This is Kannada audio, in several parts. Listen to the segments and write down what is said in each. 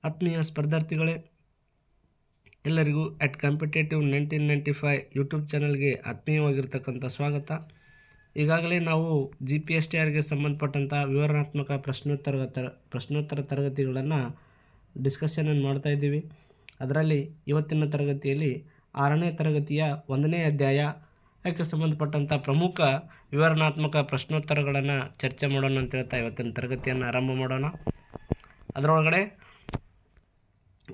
ಆತ್ಮೀಯ ಸ್ಪರ್ಧಾರ್ಥಿಗಳೇ, ಎಲ್ಲರಿಗೂ ಅಟ್ ಕಾಂಪಿಟೇಟಿವ್ 1995 ಯೂಟ್ಯೂಬ್ ಚಾನಲ್ಗೆ ಆತ್ಮೀಯವಾಗಿರ್ತಕ್ಕಂಥ ಸ್ವಾಗತ. ಈಗಾಗಲೇ ನಾವು GPSTRಗೆ ಸಂಬಂಧಪಟ್ಟಂಥ ವಿವರಣಾತ್ಮಕ ಪ್ರಶ್ನೋತ್ತರ ತರಗತಿಗಳನ್ನು ಡಿಸ್ಕಷನನ್ನು ಮಾಡ್ತಾ ಇದ್ದೀವಿ. ಅದರಲ್ಲಿ ಇವತ್ತಿನ ತರಗತಿಯಲ್ಲಿ 6ನೇ ತರಗತಿಯ 1ನೇ ಅಧ್ಯಾಯಕ್ಕೆ ಸಂಬಂಧಪಟ್ಟಂಥ ಪ್ರಮುಖ ವಿವರಣಾತ್ಮಕ ಪ್ರಶ್ನೋತ್ತರಗಳನ್ನು ಚರ್ಚೆ ಮಾಡೋಣ ಅಂತ ಹೇಳ್ತಾ ಇವತ್ತಿನ ತರಗತಿಯನ್ನು ಆರಂಭ ಮಾಡೋಣ. ಅದರೊಳಗಡೆ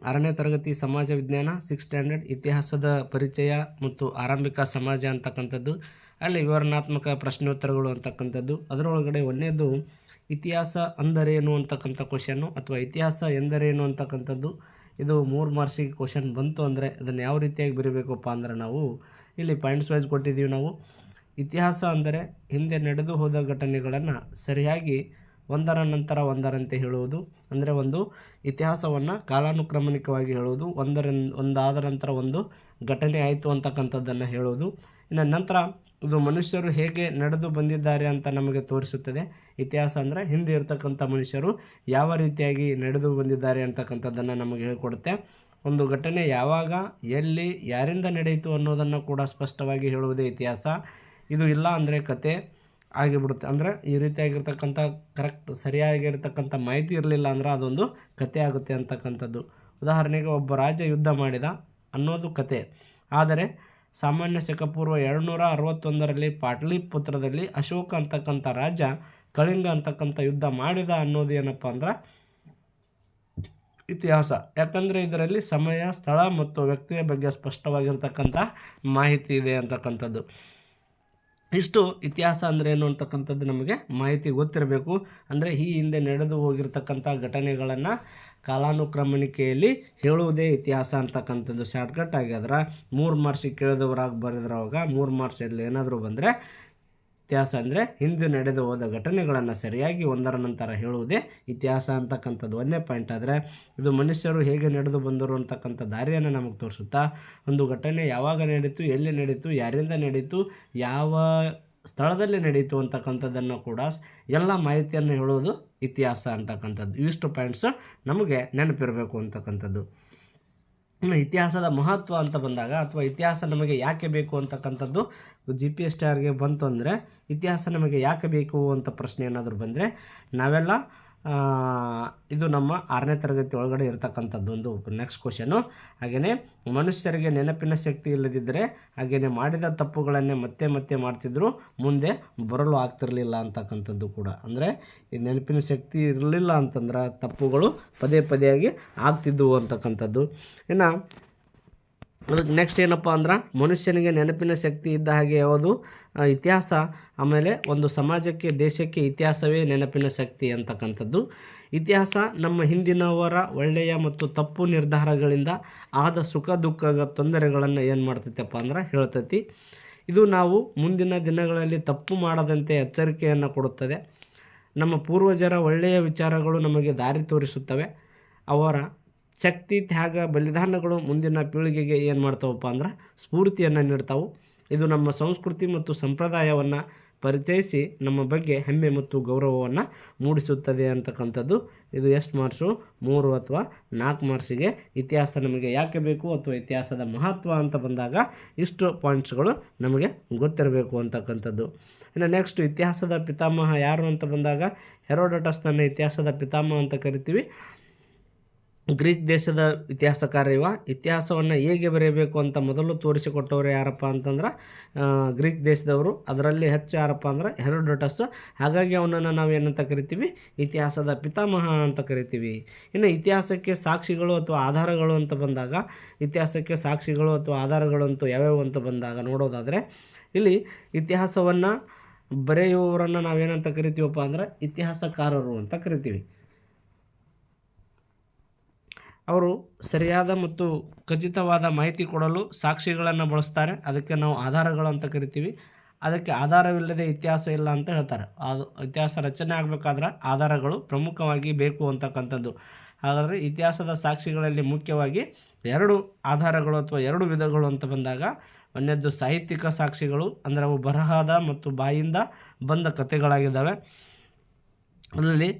6ನೇ ತರಗತಿ ಸಮಾಜ ವಿಜ್ಞಾನ 6th ಸ್ಟ್ಯಾಂಡರ್ಡ್ ಇತಿಹಾಸದ ಪರಿಚಯ ಮತ್ತು ಆರಂಭಿಕ ಸಮಾಜ ಅಂತಕ್ಕಂಥದ್ದು, ಅಲ್ಲಿ ವಿವರಣಾತ್ಮಕ ಪ್ರಶ್ನೋತ್ತರಗಳು ಅಂತಕ್ಕಂಥದ್ದು. ಅದರೊಳಗಡೆ ಒಂದನೇದು ಇತಿಹಾಸ ಅಂದರೇನು ಅಂತಕ್ಕಂಥ ಕ್ವಶನ್ನು ಅಥವಾ ಇತಿಹಾಸ ಎಂದರೇನು ಅಂತಕ್ಕಂಥದ್ದು. ಇದು 3 ಮಾರ್ಕ್ಸಿಗೆ ಕ್ವಶನ್ ಬಂತು ಅಂದರೆ ಅದನ್ನು ಯಾವ ರೀತಿಯಾಗಿ ಬರೀಬೇಕಪ್ಪ ಅಂದರೆ ನಾವು ಇಲ್ಲಿ ಪಾಯಿಂಟ್ಸ್ ವೈಸ್ ಕೊಟ್ಟಿದ್ದೀವಿ. ನಾವು ಇತಿಹಾಸ ಅಂದರೆ ಹಿಂದೆ ನಡೆದು ಹೋದ ಘಟನೆಗಳನ್ನು ಸರಿಯಾಗಿ ಒಂದರ ನಂತರ ಒಂದರಂತೆ ಹೇಳುವುದು, ಅಂದರೆ ಒಂದು ಇತಿಹಾಸವನ್ನು ಕಾಲಾನುಕ್ರಮಣಿಕವಾಗಿ ಹೇಳುವುದು, ಒಂದಾದ ನಂತರ ಒಂದು ಘಟನೆ ಆಯಿತು ಅಂತಕ್ಕಂಥದ್ದನ್ನು ಹೇಳುವುದು. ಇನ್ನು ನಂತರ ಇದು ಮನುಷ್ಯರು ಹೇಗೆ ನಡೆದು ಬಂದಿದ್ದಾರೆ ಅಂತ ನಮಗೆ ತೋರಿಸುತ್ತದೆ. ಇತಿಹಾಸ ಅಂದರೆ ಹಿಂದೆ ಇರತಕ್ಕಂಥ ಮನುಷ್ಯರು ಯಾವ ರೀತಿಯಾಗಿ ನಡೆದು ಬಂದಿದ್ದಾರೆ ಅಂತಕ್ಕಂಥದ್ದನ್ನು ನಮಗೆ ಹೇಳಿಕೊಡುತ್ತೆ. ಒಂದು ಘಟನೆ ಯಾವಾಗ, ಎಲ್ಲಿ, ಯಾರಿಂದ ನಡೆಯಿತು ಅನ್ನೋದನ್ನು ಕೂಡ ಸ್ಪಷ್ಟವಾಗಿ ಹೇಳುವುದೇ ಇತಿಹಾಸ. ಇದು ಇಲ್ಲ ಅಂದರೆ ಕತೆ ಆಗಿಬಿಡುತ್ತೆ. ಅಂದರೆ ಈ ರೀತಿಯಾಗಿರ್ತಕ್ಕಂಥ ಕರೆಕ್ಟ್ ಸರಿಯಾಗಿರ್ತಕ್ಕಂಥ ಮಾಹಿತಿ ಇರಲಿಲ್ಲ ಅಂದ್ರೆ ಅದೊಂದು ಕತೆ ಆಗುತ್ತೆ ಅಂತಕ್ಕಂಥದ್ದು. ಉದಾಹರಣೆಗೆ ಒಬ್ಬ ರಾಜ ಯುದ್ಧ ಮಾಡಿದ ಅನ್ನೋದು ಕತೆ. ಆದರೆ ಸಾಮಾನ್ಯ ಶಕಪೂರ್ವ 261ರಲ್ಲಿ ಪಾಟಲಿಪುತ್ರದಲ್ಲಿ ಅಶೋಕ ಅಂತಕ್ಕಂಥ ರಾಜ ಕಳಿಂಗ ಅಂತಕ್ಕಂಥ ಯುದ್ಧ ಮಾಡಿದ ಅನ್ನೋದು ಏನಪ್ಪ ಅಂದ್ರೆ ಇತಿಹಾಸ. ಯಾಕಂದರೆ ಇದರಲ್ಲಿ ಸಮಯ, ಸ್ಥಳ ಮತ್ತು ವ್ಯಕ್ತಿಯ ಬಗ್ಗೆ ಸ್ಪಷ್ಟವಾಗಿರ್ತಕ್ಕಂಥ ಮಾಹಿತಿ ಇದೆ ಅಂತಕ್ಕಂಥದ್ದು. ಇಷ್ಟು ಇತಿಹಾಸ ಅಂದ್ರೇನು ಅಂತಕ್ಕಂಥದ್ದು ನಮಗೆ ಮಾಹಿತಿ ಗೊತ್ತಿರಬೇಕು. ಅಂದರೆ ಈ ಹಿಂದೆ ನಡೆದು ಹೋಗಿರ್ತಕ್ಕಂಥ ಘಟನೆಗಳನ್ನು ಕಾಲಾನುಕ್ರಮಣಿಕೆಯಲ್ಲಿ ಹೇಳುವುದೇ ಇತಿಹಾಸ ಅಂತಕ್ಕಂಥದ್ದು. ಶಾರ್ಟ್ಕಟ್ ಆಗಿ ಅದರ 3 ಮಾರ್ಕ್ಸಿಗೆ ಕೇಳಿದವರಾಗಿ ಬರೆದ್ರವಾಗ 3 ಮಾರ್ಕ್ಸಲ್ಲಿ ಏನಾದರೂ ಬಂದರೆ ಇತಿಹಾಸ ಅಂದರೆ ಹಿಂದೆ ನಡೆದು ಹೋದ ಘಟನೆಗಳನ್ನು ಸರಿಯಾಗಿ ಒಂದರ ನಂತರ ಹೇಳುವುದೇ ಇತಿಹಾಸ ಅಂತಕ್ಕಂಥದ್ದು 1ನೇ ಪಾಯಿಂಟ್. ಆದರೆ ಇದು ಮನುಷ್ಯರು ಹೇಗೆ ನಡೆದು ಬಂದರು ಅಂತಕ್ಕಂಥ ದಾರಿಯನ್ನು ನಮಗೆ ತೋರಿಸುತ್ತಾ, ಒಂದು ಘಟನೆ ಯಾವಾಗ ನಡೀತು, ಎಲ್ಲಿ ನಡೀತು, ಯಾರಿಂದ ನಡೀತು, ಯಾವ ಸ್ಥಳದಲ್ಲಿ ನಡೀತು ಅಂತಕ್ಕಂಥದ್ದನ್ನು ಕೂಡ ಎಲ್ಲ ಮಾಹಿತಿಯನ್ನು ಹೇಳೋದು ಇತಿಹಾಸ ಅಂತಕ್ಕಂಥದ್ದು. ಇವಿಷ್ಟು ಪಾಯಿಂಟ್ಸ್ ನಮಗೆ ನೆನಪಿರಬೇಕು ಅಂತಕ್ಕಂಥದ್ದು. ಇನ್ನು ಇತಿಹಾಸದ ಮಹತ್ವ ಅಂತ ಬಂದಾಗ ಅಥವಾ ಇತಿಹಾಸ ನಮಗೆ ಯಾಕೆ ಬೇಕು ಅಂತಕ್ಕಂಥದ್ದು GPSTRಗೆ ಬಂತು ಅಂದರೆ ಇತಿಹಾಸ ನಮಗೆ ಯಾಕೆ ಬೇಕು ಅಂತ ಪ್ರಶ್ನೆ ಏನಾದರೂ ಬಂದರೆ ನಾವೆಲ್ಲ ಇದು ನಮ್ಮ 6ನೇ ತರಗತಿ ಒಳಗಡೆ ಇರತಕ್ಕಂಥದ್ದು ಒಂದು ನೆಕ್ಸ್ಟ್ ಕ್ವಶನು. ಹಾಗೆಯೇ ಮನುಷ್ಯರಿಗೆ ನೆನಪಿನ ಶಕ್ತಿ ಇಲ್ಲದಿದ್ದರೆ ಹಾಗೆಯೇ ಮಾಡಿದ ತಪ್ಪುಗಳನ್ನೇ ಮತ್ತೆ ಮತ್ತೆ ಮಾಡ್ತಿದ್ರು, ಮುಂದೆ ಬರಲು ಆಗ್ತಿರಲಿಲ್ಲ ಅಂತಕ್ಕಂಥದ್ದು ಕೂಡ. ಅಂದರೆ ಈ ನೆನಪಿನ ಶಕ್ತಿ ಇರಲಿಲ್ಲ ಅಂತಂದ್ರೆ ತಪ್ಪುಗಳು ಪದೇ ಪದೇಯಾಗಿ ಆಗ್ತಿದ್ದವು ಅಂತಕ್ಕಂಥದ್ದು. ಇನ್ನು ಅದಕ್ಕೆ ನೆಕ್ಸ್ಟ್ ಏನಪ್ಪ ಅಂದ್ರೆ ಮನುಷ್ಯನಿಗೆ ನೆನಪಿನ ಶಕ್ತಿ ಇದ್ದ ಹಾಗೆ ಯಾವುದು ಇತಿಹಾಸ. ಆಮೇಲೆ ಒಂದು ಸಮಾಜಕ್ಕೆ, ದೇಶಕ್ಕೆ ಇತಿಹಾಸವೇ ನೆನಪಿನ ಶಕ್ತಿ ಅಂತಕ್ಕಂಥದ್ದು. ಇತಿಹಾಸ ನಮ್ಮ ಹಿಂದಿನವರ ಒಳ್ಳೆಯ ಮತ್ತು ತಪ್ಪು ನಿರ್ಧಾರಗಳಿಂದ ಆದ ಸುಖ ದುಃಖ ತೊಂದರೆಗಳನ್ನು ಏನು ಮಾಡ್ತೈತಪ್ಪ ಅಂದ್ರೆ ಹೇಳ್ತೈತಿ. ಇದು ನಾವು ಮುಂದಿನ ದಿನಗಳಲ್ಲಿ ತಪ್ಪು ಮಾಡದಂತೆ ಎಚ್ಚರಿಕೆಯನ್ನು ಕೊಡುತ್ತದೆ. ನಮ್ಮ ಪೂರ್ವಜರ ಒಳ್ಳೆಯ ವಿಚಾರಗಳು ನಮಗೆ ದಾರಿ ತೋರಿಸುತ್ತವೆ. ಅವರ ಶಕ್ತಿ, ತ್ಯಾಗ, ಬಲಿದಾನಗಳು ಮುಂದಿನ ಪೀಳಿಗೆಗೆ ಏನು ಮಾಡ್ತಾವಪ್ಪ ಅಂದ್ರೆ ಸ್ಫೂರ್ತಿಯನ್ನು ನೀಡ್ತಾವೆ. ಇದು ನಮ್ಮ ಸಂಸ್ಕೃತಿ ಮತ್ತು ಸಂಪ್ರದಾಯವನ್ನು ಪರಿಚಯಿಸಿ ನಮ್ಮ ಬಗ್ಗೆ ಹೆಮ್ಮೆ ಮತ್ತು ಗೌರವವನ್ನು ಮೂಡಿಸುತ್ತದೆ ಅಂತಕ್ಕಂಥದ್ದು. ಇದು ಎಷ್ಟು ಮಾರ್ಕ್ಸು? 3 ಅಥವಾ 4 ಮಾರ್ಕ್ಸಿಗೆ ಇತಿಹಾಸ ನಮಗೆ ಯಾಕೆ ಬೇಕು ಅಥವಾ ಇತಿಹಾಸದ ಮಹತ್ವ ಅಂತ ಬಂದಾಗ ಇಷ್ಟು ಪಾಯಿಂಟ್ಸ್ಗಳು ನಮಗೆ ಗೊತ್ತಿರಬೇಕು ಅಂತಕ್ಕಂಥದ್ದು. ಇನ್ನು ನೆಕ್ಸ್ಟ್ ಇತಿಹಾಸದ ಪಿತಾಮಹ ಯಾರು ಅಂತ ಬಂದಾಗ ಹೆರೋಡೋಟಸ್ನನ್ನು ಇತಿಹಾಸದ ಪಿತಾಮಹ ಅಂತ ಕರಿತೀವಿ. ಗ್ರೀಕ್ ದೇಶದ ಇತಿಹಾಸಕಾರ ಇವ. ಇತಿಹಾಸವನ್ನು ಹೇಗೆ ಬರೆಯಬೇಕು ಅಂತ ಮೊದಲು ತೋರಿಸಿಕೊಟ್ಟವರು ಯಾರಪ್ಪ ಅಂತಂದ್ರೆ ಗ್ರೀಕ್ ದೇಶದವರು. ಅದರಲ್ಲಿ ಹೆಚ್ಚು ಯಾರಪ್ಪ ಅಂದ್ರೆ ಹೆರೋಡೋಟಸ್. ಹಾಗಾಗಿ ಅವನನ್ನು ನಾವು ಏನಂತ ಕರಿತೀವಿ? ಇತಿಹಾಸದ ಪಿತಾಮಹ ಅಂತ ಕರಿತೀವಿ. ಇನ್ನು ಇತಿಹಾಸಕ್ಕೆ ಸಾಕ್ಷಿಗಳು ಅಥವಾ ಆಧಾರಗಳು ಅಂತ ಬಂದಾಗ ಇತಿಹಾಸಕ್ಕೆ ಸಾಕ್ಷಿಗಳು ಅಥವಾ ಆಧಾರಗಳು ಅಂತೂ ಯಾವ್ಯಾವು ಅಂತ ಬಂದಾಗ ನೋಡೋದಾದರೆ ಇಲ್ಲಿ ಇತಿಹಾಸವನ್ನು ಬರೆಯುವವರನ್ನು ನಾವೇನಂತ ಕರಿತೀವಪ್ಪ ಅಂದ್ರೆ ಇತಿಹಾಸಕಾರರು ಅಂತ ಕರಿತೀವಿ. ಅವರು ಸರಿಯಾದ ಮತ್ತು ಖಚಿತವಾದ ಮಾಹಿತಿ ಕೊಡಲು ಸಾಕ್ಷಿಗಳನ್ನು ಬಳಸ್ತಾರೆ. ಅದಕ್ಕೆ ನಾವು ಆಧಾರಗಳು ಅಂತ ಕರಿತೀವಿ. ಅದಕ್ಕೆ ಆಧಾರವಿಲ್ಲದೆ ಇತಿಹಾಸ ಇಲ್ಲ ಅಂತ ಹೇಳ್ತಾರೆ. ಅದು ಇತಿಹಾಸ ರಚನೆ ಆಗಬೇಕಾದ್ರೆ ಆಧಾರಗಳು ಪ್ರಮುಖವಾಗಿ ಬೇಕು ಅಂತಕ್ಕಂಥದ್ದು. ಹಾಗಾದರೆ ಇತಿಹಾಸದ ಸಾಕ್ಷಿಗಳಲ್ಲಿ ಮುಖ್ಯವಾಗಿ 2 ಆಧಾರಗಳು ಅಥವಾ 2 ವಿಧಗಳು ಅಂತ ಬಂದಾಗ ಒಂದನೇದು ಸಾಹಿತ್ಯಿಕ ಸಾಕ್ಷಿಗಳು, ಅಂದರೆ ಅವು ಬರಹದ ಮತ್ತು ಬಾಯಿಂದ ಬಂದ ಕಥೆಗಳಾಗಿದ್ದಾವೆ. ಅದರಲ್ಲಿ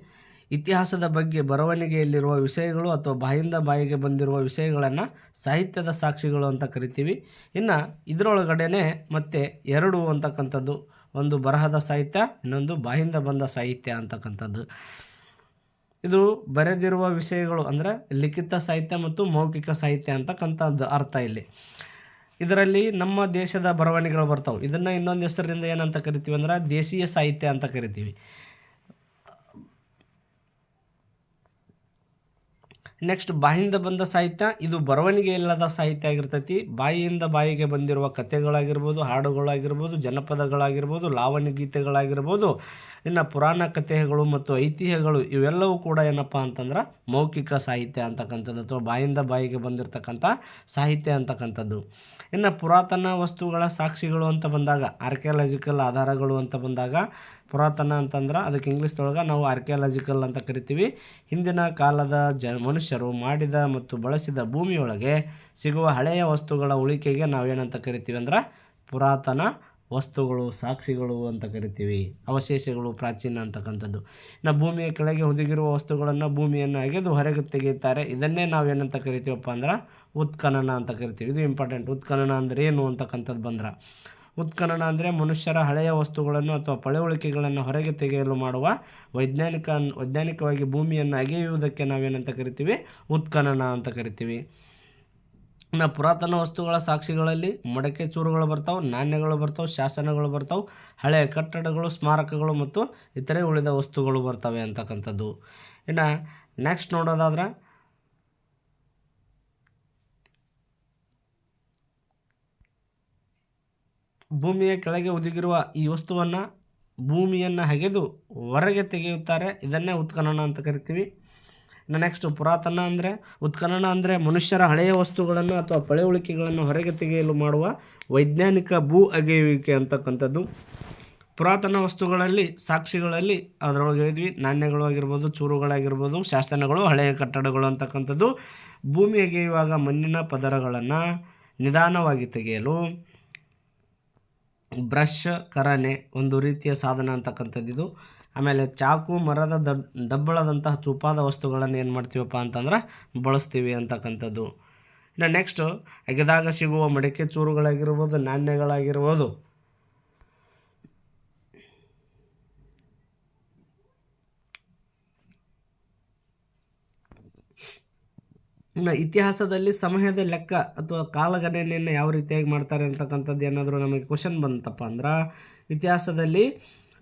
ಇತಿಹಾಸದ ಬಗ್ಗೆ ಬರವಣಿಗೆಯಲ್ಲಿರುವ ವಿಷಯಗಳು ಅಥವಾ ಬಾಯಿಂದ ಬಾಯಿಗೆ ಬಂದಿರುವ ವಿಷಯಗಳನ್ನು ಸಾಹಿತ್ಯದ ಸಾಕ್ಷಿಗಳು ಅಂತ ಕರಿತೀವಿ. ಇನ್ನು ಇದರೊಳಗಡೆನೆ ಮತ್ತೆ ಎರಡು ಅಂತಕ್ಕಂಥದ್ದು, ಒಂದು ಬರಹದ ಸಾಹಿತ್ಯ, ಇನ್ನೊಂದು ಬಾಯಿಂದ ಬಂದ ಸಾಹಿತ್ಯ ಅಂತಕ್ಕಂಥದ್ದು. ಇದು ಬರೆದಿರುವ ವಿಷಯಗಳು ಅಂದರೆ ಲಿಖಿತ ಸಾಹಿತ್ಯ ಮತ್ತು ಮೌಖಿಕ ಸಾಹಿತ್ಯ ಅಂತಕ್ಕಂಥದ್ದು ಅರ್ಥ ಇಲ್ಲಿ. ಇದರಲ್ಲಿ ನಮ್ಮ ದೇಶದ ಬರವಣಿಗೆಗಳು ಬರ್ತಾವೆ. ಇದನ್ನು ಇನ್ನೊಂದು ಹೆಸರಿನಿಂದ ಏನಂತ ಕರಿತೀವಿ ಅಂದ್ರೆ ದೇಶೀಯ ಸಾಹಿತ್ಯ ಅಂತ ಕರಿತೀವಿ. ನೆಕ್ಸ್ಟ್ ಬಾಯಿಂದ ಬಂದ ಸಾಹಿತ್ಯ, ಇದು ಬರವಣಿಗೆ ಇಲ್ಲದ ಸಾಹಿತ್ಯ ಆಗಿರ್ತೈತಿ. ಬಾಯಿಯಿಂದ ಬಾಯಿಗೆ ಬಂದಿರುವ ಕಥೆಗಳಾಗಿರ್ಬೋದು, ಹಾಡುಗಳಾಗಿರ್ಬೋದು, ಜನಪದಗಳಾಗಿರ್ಬೋದು, ಲಾವಣಿ ಗೀತೆಗಳಾಗಿರ್ಬೋದು, ಇನ್ನು ಪುರಾಣ ಕಥೆಗಳು ಮತ್ತು ಐತಿಹ್ಯಗಳು ಇವೆಲ್ಲವೂ ಕೂಡ ಏನಪ್ಪ ಅಂತಂದ್ರೆ ಮೌಖಿಕ ಸಾಹಿತ್ಯ ಅಂತಕ್ಕಂಥದ್ದು ಅಥವಾ ಬಾಯಿಂದ ಬಾಯಿಗೆ ಬಂದಿರತಕ್ಕಂಥ ಸಾಹಿತ್ಯ ಅಂತಕ್ಕಂಥದ್ದು. ಇನ್ನು ಪುರಾತನ ವಸ್ತುಗಳ ಸಾಕ್ಷಿಗಳು ಅಂತ ಬಂದಾಗ, ಆರ್ಕಿಯಾಲಜಿಕಲ್ ಆಧಾರಗಳು ಅಂತ ಬಂದಾಗ, ಪುರಾತನ ಅಂತಂದ್ರೆ ಅದಕ್ಕೆ ಇಂಗ್ಲೀಷ್ದೊಳಗೆ ನಾವು ಆರ್ಕಿಯಾಲಜಿಕಲ್ ಅಂತ ಕರಿತೀವಿ. ಹಿಂದಿನ ಕಾಲದ ಮನುಷ್ಯರು ಮಾಡಿದ ಮತ್ತು ಬಳಸಿದ ಭೂಮಿಯೊಳಗೆ ಸಿಗುವ ಹಳೆಯ ವಸ್ತುಗಳ ಉಳಿಕೆಗೆ ನಾವೇನಂತ ಕರಿತೀವಿ ಅಂದ್ರೆ ಪುರಾತನ ವಸ್ತುಗಳು, ಸಾಕ್ಷಿಗಳು ಅಂತ ಕರಿತೀವಿ. ಅವಶೇಷಗಳು, ಪ್ರಾಚೀನ ಅಂತಕ್ಕಂಥದ್ದು. ಇನ್ನು ಭೂಮಿಯ ಕೆಳಗೆ ಹುದುಗಿರುವ ವಸ್ತುಗಳನ್ನು ಭೂಮಿಯನ್ನು ಅಗೆದು ಹೊರಗೆ ತೆಗೆಯುತ್ತಾರೆ. ಇದನ್ನೇ ನಾವೇನಂತ ಕರಿತೀವಪ್ಪ ಅಂದ್ರೆ ಉತ್ಖನನ ಅಂತ ಕರಿತೀವಿ. ಇದು ಇಂಪಾರ್ಟೆಂಟ್. ಉತ್ಖನನ ಅಂದರೆ ಏನು ಅಂತಕ್ಕಂಥದ್ದು ಬಂದ್ರೆ, ಉತ್ಖನನ ಅಂದರೆ ಮನುಷ್ಯರ ಹಳೆಯ ವಸ್ತುಗಳನ್ನು ಅಥವಾ ಪಳೆಯುಳಿಕೆಗಳನ್ನು ಹೊರಗೆ ತೆಗೆಯಲು ಮಾಡುವ ವೈಜ್ಞಾನಿಕವಾಗಿ ಭೂಮಿಯನ್ನು ಅಗೆಯುವುದಕ್ಕೆ ನಾವೇನಂತ ಕರಿತೀವಿ, ಉತ್ಖನನ ಅಂತ ಕರಿತೀವಿ. ಇನ್ನು ಪುರಾತನ ವಸ್ತುಗಳ ಸಾಕ್ಷಿಗಳಲ್ಲಿ ಮಡಕೆ ಚೂರುಗಳು ಬರ್ತಾವೆ, ನಾಣ್ಯಗಳು ಬರ್ತಾವೆ, ಶಾಸನಗಳು ಬರ್ತಾವೆ, ಹಳೆಯ ಕಟ್ಟಡಗಳು, ಸ್ಮಾರಕಗಳು ಮತ್ತು ಇತರೆ ಉಳಿದ ವಸ್ತುಗಳು ಬರ್ತವೆ ಅಂತಕ್ಕಂಥದ್ದು. ಇನ್ನು ನೆಕ್ಸ್ಟ್ ನೋಡೋದಾದ್ರೆ ಭೂಮಿಯ ಕೆಳಗೆ ಹುದುಗಿರುವ ಈ ವಸ್ತುವನ್ನು ಭೂಮಿಯನ್ನು ಅಗೆದು ಹೊರಗೆ ತೆಗೆಯುತ್ತಾರೆ. ಇದನ್ನೇ ಉತ್ಖನನ ಅಂತ ಕರಿತೀವಿ. ನೆಕ್ಸ್ಟ್ ಪುರಾತನ ಅಂದರೆ ಉತ್ಖನನ ಅಂದರೆ ಮನುಷ್ಯರ ಹಳೆಯ ವಸ್ತುಗಳನ್ನು ಅಥವಾ ಪಳೆಯುಳಿಕೆಗಳನ್ನು ಹೊರಗೆ ತೆಗೆಯಲು ಮಾಡುವ ವೈಜ್ಞಾನಿಕ ಭೂ ಅಗೆಯುವಿಕೆ ಅಂತಕ್ಕಂಥದ್ದು. ಪುರಾತನ ವಸ್ತುಗಳಲ್ಲಿ ಸಾಕ್ಷಿಗಳಲ್ಲಿ ಅದರೊಳಗೆ ಹೇಳಿದ್ವಿ, ನಾಣ್ಯಗಳು ಆಗಿರ್ಬೋದು, ಚೂರುಗಳಾಗಿರ್ಬೋದು, ಶಾಸನಗಳು, ಹಳೆಯ ಕಟ್ಟಡಗಳು ಅಂತಕ್ಕಂಥದ್ದು. ಭೂಮಿ ಅಗೆಯುವಾಗ ಮಣ್ಣಿನ ಪದರಗಳನ್ನು ನಿಧಾನವಾಗಿ ತೆಗೆಯಲು ಬ್ರಷ್, ಕರಣೆ ಒಂದು ರೀತಿಯ ಸಾಧನ ಅಂತಕ್ಕಂಥದ್ದು. ಆಮೇಲೆ ಚಾಕು, ಮರದ ಡಬ್ಬಳದಂತಹ ಚೂಪಾದ ವಸ್ತುಗಳನ್ನು ಏನು ಮಾಡ್ತೀವಪ್ಪ ಅಂತಂದ್ರೆ ಬಳಸ್ತೀವಿ ಅಂತಕ್ಕಂಥದ್ದು. ಇನ್ನು ನೆಕ್ಸ್ಟು ಅಗೆದಾಗ ಸಿಗುವ ಮಡಿಕೆ ಚೂರುಗಳಾಗಿರ್ಬೋದು, ನಾಣ್ಯಗಳಾಗಿರ್ಬೋದು, ಇನ್ನು ಇತಿಹಾಸದಲ್ಲಿ ಸಮಯದ ಲೆಕ್ಕ ಅಥವಾ ಕಾಲಗಣನೆಯನ್ನು ಯಾವ ರೀತಿಯಾಗಿ ಮಾಡ್ತಾರೆ ಅಂತಕ್ಕಂಥದ್ದು ಏನಾದರೂ ನಮಗೆ ಕ್ವಶನ್ ಬಂತಪ್ಪ ಅಂದ್ರೆ, ಇತಿಹಾಸದಲ್ಲಿ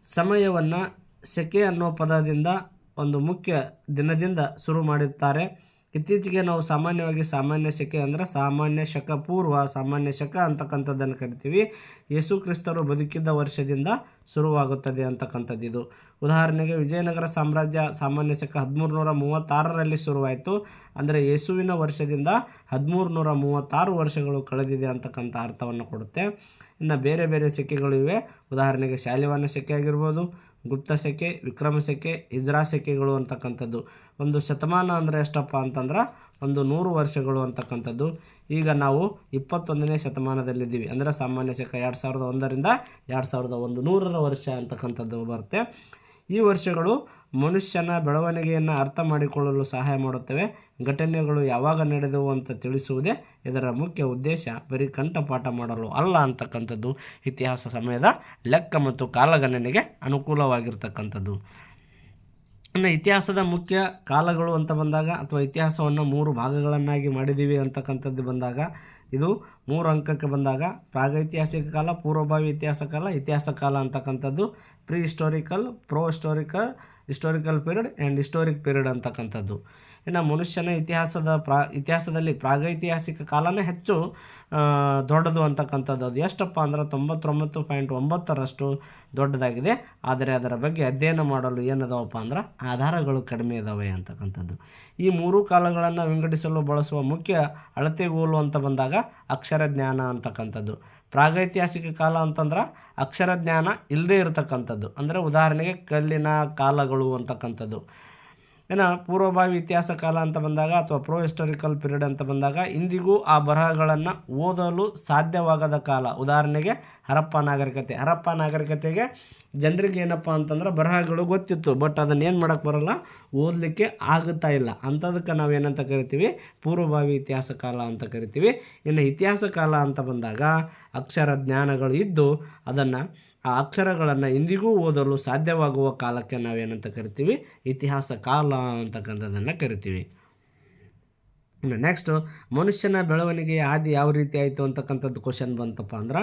ಸಮಯವನ್ನು ಸೆಕೆ ಅನ್ನೋ ಪದದಿಂದ ಒಂದು ಮುಖ್ಯ ದಿನದಿಂದ ಶುರು ಮಾಡಿರ್ತಾರೆ. ಇತ್ತೀಚೆಗೆ ನಾವು ಸಾಮಾನ್ಯವಾಗಿ ಸಾಮಾನ್ಯ ಸೆಕೆ ಅಂದರೆ ಸಾಮಾನ್ಯ ಶಕ ಪೂರ್ವ, ಸಾಮಾನ್ಯ ಶಕ ಅಂತಕ್ಕಂಥದ್ದನ್ನು ಕರಿತೀವಿ. ಯೇಸು ಕ್ರಿಸ್ತರು ಬದುಕಿದ್ದ ವರ್ಷದಿಂದ ಶುರುವಾಗುತ್ತದೆ ಅಂತಕ್ಕಂಥದ್ದು ಇದು. ಉದಾಹರಣೆಗೆ ವಿಜಯನಗರ ಸಾಮ್ರಾಜ್ಯ ಸಾಮಾನ್ಯ ಶಕ 1336ರಲ್ಲಿ ಶುರುವಾಯಿತು. ಅಂದರೆ ಯೇಸುವಿನ ವರ್ಷದಿಂದ 1336 ವರ್ಷಗಳು ಕಳೆದಿದೆ ಅಂತಕ್ಕಂಥ ಅರ್ಥವನ್ನು ಕೊಡುತ್ತೆ. ಇನ್ನು ಬೇರೆ ಬೇರೆ ಸೆಕೆಗಳು ಇವೆ. ಉದಾಹರಣೆಗೆ ಶಾಲಿವಾಹನ ಸೆಕೆ ಆಗಿರ್ಬೋದು, ಗುಪ್ತ ಸೆಕೆ, ವಿಕ್ರಮ ಸೆಕೆ, ಹಿಜ್ರಾ ಸೆಕೆಗಳು ಅಂತಕ್ಕಂಥದ್ದು. ಒಂದು ಶತಮಾನ ಅಂದರೆ ಎಷ್ಟಪ್ಪ ಅಂತಂದ್ರೆ 100 ವರ್ಷಗಳು ಅಂತಕ್ಕಂಥದ್ದು. ಈಗ ನಾವು 21ನೇ ಶತಮಾನದಲ್ಲಿದ್ದೀವಿ. ಅಂದರೆ ಸಾಮಾನ್ಯ ಶಕ 2001ರಿಂದ 2100 ವರ್ಷ ಅಂತಕ್ಕಂಥದ್ದು ಬರುತ್ತೆ. ಈ ವರ್ಷಗಳು ಮನುಷ್ಯನ ಬೆಳವಣಿಗೆಯನ್ನು ಅರ್ಥ ಮಾಡಿಕೊಳ್ಳಲು ಸಹಾಯ ಮಾಡುತ್ತವೆ. ಘಟನೆಗಳು ಯಾವಾಗ ನಡೆದವು ಅಂತ ತಿಳಿಸುವುದೇ ಇದರ ಮುಖ್ಯ ಉದ್ದೇಶ, ಬರೀ ಕಂಠಪಾಠ ಮಾಡಲು ಅಲ್ಲ ಅಂತಕ್ಕಂಥದ್ದು. ಇತಿಹಾಸ ಸಮಯದ ಲೆಕ್ಕ ಮತ್ತು ಕಾಲಗಣನೆಗೆ ಅನುಕೂಲವಾಗಿರ್ತಕ್ಕಂಥದ್ದು. ಇನ್ನು ಇತಿಹಾಸದ ಮುಖ್ಯ ಕಾಲಗಳು ಅಂತ ಬಂದಾಗ ಅಥವಾ ಇತಿಹಾಸವನ್ನು 3 ಭಾಗಗಳನ್ನಾಗಿ ಮಾಡಿದ್ದೀವಿ ಅಂತಕ್ಕಂಥದ್ದು ಬಂದಾಗ, ಇದು 3 ಅಂಕಕ್ಕೆ ಬಂದಾಗ ಪ್ರಾಗೈತಿಹಾಸಿಕ ಕಾಲ, ಪೂರ್ವಭಾವಿ ಇತಿಹಾಸ ಕಾಲ, ಇತಿಹಾಸ ಕಾಲ ಅಂತಕ್ಕಂಥದ್ದು. Prehistorical, historical period and historic period ಅಂತಕ್ಕಂಥದ್ದು. ಇನ್ನು ಮನುಷ್ಯನ ಇತಿಹಾಸದಲ್ಲಿ ಪ್ರಾಗೈತಿಹಾಸಿಕ ಕಾಲನೇ ಹೆಚ್ಚು ದೊಡ್ಡದು ಅಂತಕ್ಕಂಥದ್ದು. ಅದು ಎಷ್ಟಪ್ಪ ಅಂದ್ರೆ 99.9% ದೊಡ್ಡದಾಗಿದೆ. ಆದರೆ ಅದರ ಬಗ್ಗೆ ಅಧ್ಯಯನ ಮಾಡಲು ಏನದಾವಪ್ಪ ಅಂದ್ರೆ ಆಧಾರಗಳು ಕಡಿಮೆ ಇದ್ದಾವೆ ಅಂತಕ್ಕಂಥದ್ದು. ಈ 3 ಕಾಲಗಳನ್ನು ವಿಂಗಡಿಸಲು ಬಳಸುವ ಮುಖ್ಯ ಅಳತೆಗೋಲು ಅಂತ ಬಂದಾಗ ಅಕ್ಷರ ಜ್ಞಾನ ಅಂತಕ್ಕಂಥದ್ದು. ಪ್ರಾಗೈತಿಹಾಸಿಕ ಕಾಲ ಅಂತಂದ್ರೆ ಅಕ್ಷರ ಜ್ಞಾನ ಇಲ್ಲದೇ ಇರತಕ್ಕಂಥದ್ದು. ಅಂದರೆ ಉದಾಹರಣೆಗೆ ಕಲ್ಲಿನ ಕಾಲಗಳು ಅಂತಕ್ಕಂಥದ್ದು. ಏನ ಪೂರ್ವಭಾವಿ ಇತಿಹಾಸ ಕಾಲ ಅಂತ ಬಂದಾಗ ಅಥವಾ ಪ್ರೋ ಹಿಸ್ಟಾರಿಕಲ್ ಪೀರಿಯಡ್ ಅಂತ ಬಂದಾಗ ಇಂದಿಗೂ ಆ ಬರಹಗಳನ್ನು ಓದಲು ಸಾಧ್ಯವಾಗದ ಕಾಲ. ಉದಾಹರಣೆಗೆ ಹರಪ್ಪ ನಾಗರಿಕತೆಗೆ ಜನರಿಗೆ ಏನಪ್ಪ ಅಂತಂದ್ರೆ ಬರಹಗಳು ಗೊತ್ತಿತ್ತು, ಬಟ್ ಅದನ್ನು ಏನು ಮಾಡೋಕ್ಕೆ ಬರೋಲ್ಲ, ಓದಲಿಕ್ಕೆ ಆಗುತ್ತಾ ಇಲ್ಲ. ಅಂಥದಕ್ಕೆ ನಾವೇನಂತ ಕರಿತೀವಿ, ಪೂರ್ವಭಾವಿ ಇತಿಹಾಸ ಕಾಲ ಅಂತ ಕರಿತೀವಿ. ಇನ್ನು ಇತಿಹಾಸ ಕಾಲ ಅಂತ ಬಂದಾಗ ಅಕ್ಷರ ಜ್ಞಾನಗಳು ಇದ್ದು ಅದನ್ನು ಆ ಅಕ್ಷರಗಳನ್ನು ಇಂದಿಗೂ ಓದಲು ಸಾಧ್ಯವಾಗುವ ಕಾಲಕ್ಕೆ ನಾವೇನಂತ ಕರಿತೀವಿ, ಇತಿಹಾಸ ಕಾಲ ಅಂತಕ್ಕಂಥದ್ದನ್ನು ಕರಿತೀವಿ. ನೆಕ್ಸ್ಟು ಮನುಷ್ಯನ ಬೆಳವಣಿಗೆ ಆದಿ ಯಾವ ರೀತಿ ಆಯಿತು ಅಂತಕ್ಕಂಥದ್ದು ಕ್ವಶನ್ ಬಂತಪ್ಪ ಅಂದ್ರೆ,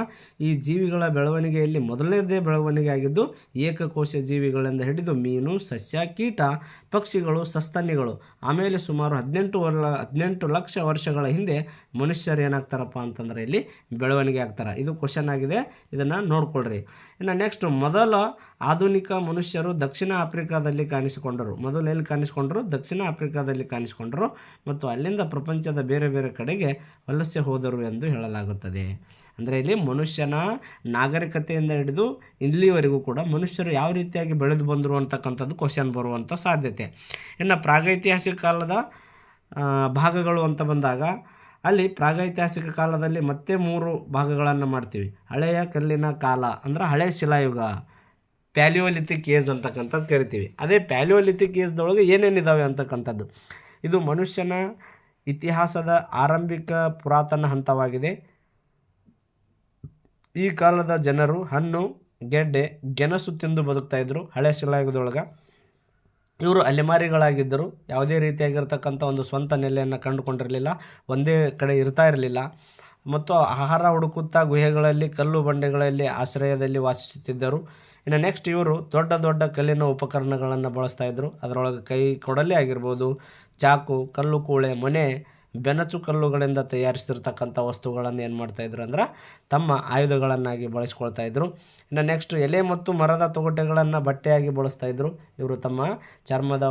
ಈ ಜೀವಿಗಳ ಬೆಳವಣಿಗೆಯಲ್ಲಿ ಮೊದಲನೇದೇ ಬೆಳವಣಿಗೆ ಆಗಿದ್ದು ಏಕಕೋಶ ಜೀವಿಗಳಿಂದ ಹಿಡಿದು ಮೀನು, ಸಸ್ಯ, ಕೀಟ, ಪಕ್ಷಿಗಳು, ಸಸ್ತನಿಗಳು. ಆಮೇಲೆ ಸುಮಾರು 18 ಲಕ್ಷ ವರ್ಷಗಳ ಹಿಂದೆ ಮನುಷ್ಯರು ಏನಾಗ್ತಾರಪ್ಪ ಅಂತಂದರೆ ಇಲ್ಲಿ ಬೆಳವಣಿಗೆ ಆಗ್ತಾರೆ. ಇದು ಕ್ವಶನ್ ಆಗಿದೆ, ಇದನ್ನು ನೋಡ್ಕೊಳ್ರಿ. ಇನ್ನು ನೆಕ್ಸ್ಟ್, ಮೊದಲ ಆಧುನಿಕ ಮನುಷ್ಯರು ದಕ್ಷಿಣ ಆಫ್ರಿಕಾದಲ್ಲಿ ಕಾಣಿಸಿಕೊಂಡರು. ಮೊದಲು ಎಲ್ಲಿ ಕಾಣಿಸ್ಕೊಂಡ್ರು? ದಕ್ಷಿಣ ಆಫ್ರಿಕಾದಲ್ಲಿ ಕಾಣಿಸ್ಕೊಂಡರು ಮತ್ತು ಅಲ್ಲಿಂದ ಪ್ರಪಂಚದ ಬೇರೆ ಬೇರೆ ಕಡೆಗೆ ವಲಸೆ ಹೋದರು ಎಂದು ಹೇಳಲಾಗುತ್ತದೆ. ಅಂದರೆ ಇಲ್ಲಿ ಮನುಷ್ಯನ ನಾಗರಿಕತೆಯಿಂದ ಹಿಡಿದು ಇಲ್ಲಿವರೆಗೂ ಕೂಡ ಮನುಷ್ಯರು ಯಾವ ರೀತಿಯಾಗಿ ಬೆಳೆದು ಬಂದರು ಅಂತಕ್ಕಂಥದ್ದು ಕ್ವಶನ್ ಬರುವಂಥ ಸಾಧ್ಯತೆ. ಇನ್ನು ಪ್ರಾಗೈತಿಹಾಸಿಕ ಕಾಲದ ಭಾಗಗಳು ಅಂತ ಬಂದಾಗ ಅಲ್ಲಿ ಪ್ರಾಗೈತಿಹಾಸಿಕ ಕಾಲದಲ್ಲಿ ಮತ್ತೆ 3 ಭಾಗಗಳನ್ನು ಮಾಡ್ತೀವಿ. ಹಳೆಯ ಕಲ್ಲಿನ ಕಾಲ ಅಂದರೆ ಹಳೆಯ ಶಿಲಾಯುಗ, ಪ್ಯಾಲಿಯೋಲಿಥಿಕ್ ಏಜ್ ಅಂತಕ್ಕಂಥದ್ದು ಕರಿತೀವಿ. ಅದೇ ಪ್ಯಾಲಿಯೋಲಿಥಿಕ್ ಏಜ್ದೊಳಗೆ ಏನೇನಿದ್ದಾವೆ ಅಂತಕ್ಕಂಥದ್ದು, ಇದು ಮನುಷ್ಯನ ಇತಿಹಾಸದ ಆರಂಭಿಕ ಪುರಾತನ ಹಂತವಾಗಿದೆ. ಈ ಕಾಲದ ಜನರು ಹಣ್ಣು, ಗೆಡ್ಡೆ, ಗೆಣಸು ತಿಂದು ಬದುಕ್ತಾಯಿದ್ರು. ಹಳೆ ಶಿಲಾಯುಗದೊಳಗೆ ಇವರು ಅಲೆಮಾರಿಗಳಾಗಿದ್ದರು. ಯಾವುದೇ ರೀತಿಯಾಗಿರ್ತಕ್ಕಂಥ ಒಂದು ಸ್ವಂತ ನೆಲೆಯನ್ನು ಕಂಡುಕೊಂಡಿರಲಿಲ್ಲ, ಒಂದೇ ಕಡೆ ಇರ್ತಾ ಇರಲಿಲ್ಲ ಮತ್ತು ಆಹಾರ ಹುಡುಕುತ್ತಾ ಗುಹೆಗಳಲ್ಲಿ, ಕಲ್ಲು ಬಂಡೆಗಳಲ್ಲಿ ಆಶ್ರಯದಲ್ಲಿ ವಾಸಿಸುತ್ತಿದ್ದರು. ಇನ್ನು ನೆಕ್ಸ್ಟ್, ಇವರು ದೊಡ್ಡ ದೊಡ್ಡ ಕಲ್ಲಿನ ಉಪಕರಣಗಳನ್ನು ಬಳಸ್ತಾಯಿದ್ರು. ಅದರೊಳಗೆ ಕೈ ಕೊಡಲಿ ಆಗಿರ್ಬೋದು, ಚಾಕು, ಕಲ್ಲು ಕೂಳೆ, ಮೊನೆ, ಬೆನಚು ಕಲ್ಲುಗಳಿಂದ ತಯಾರಿಸಿರ್ತಕ್ಕಂಥ ವಸ್ತುಗಳನ್ನು ಏನು ಮಾಡ್ತಾಯಿದ್ರು ಅಂದ್ರೆ ತಮ್ಮ ಆಯುಧಗಳನ್ನಾಗಿ ಬಳಸ್ಕೊಳ್ತಾಯಿದ್ರು. ಇನ್ನು ನೆಕ್ಸ್ಟ್, ಎಲೆ ಮತ್ತು ಮರದ ತೊಗಟೆಗಳನ್ನು ಬಟ್ಟೆಯಾಗಿ ಬಳಸ್ತಾಯಿದ್ರು. ಇವರು ತಮ್ಮ ಚರ್ಮದ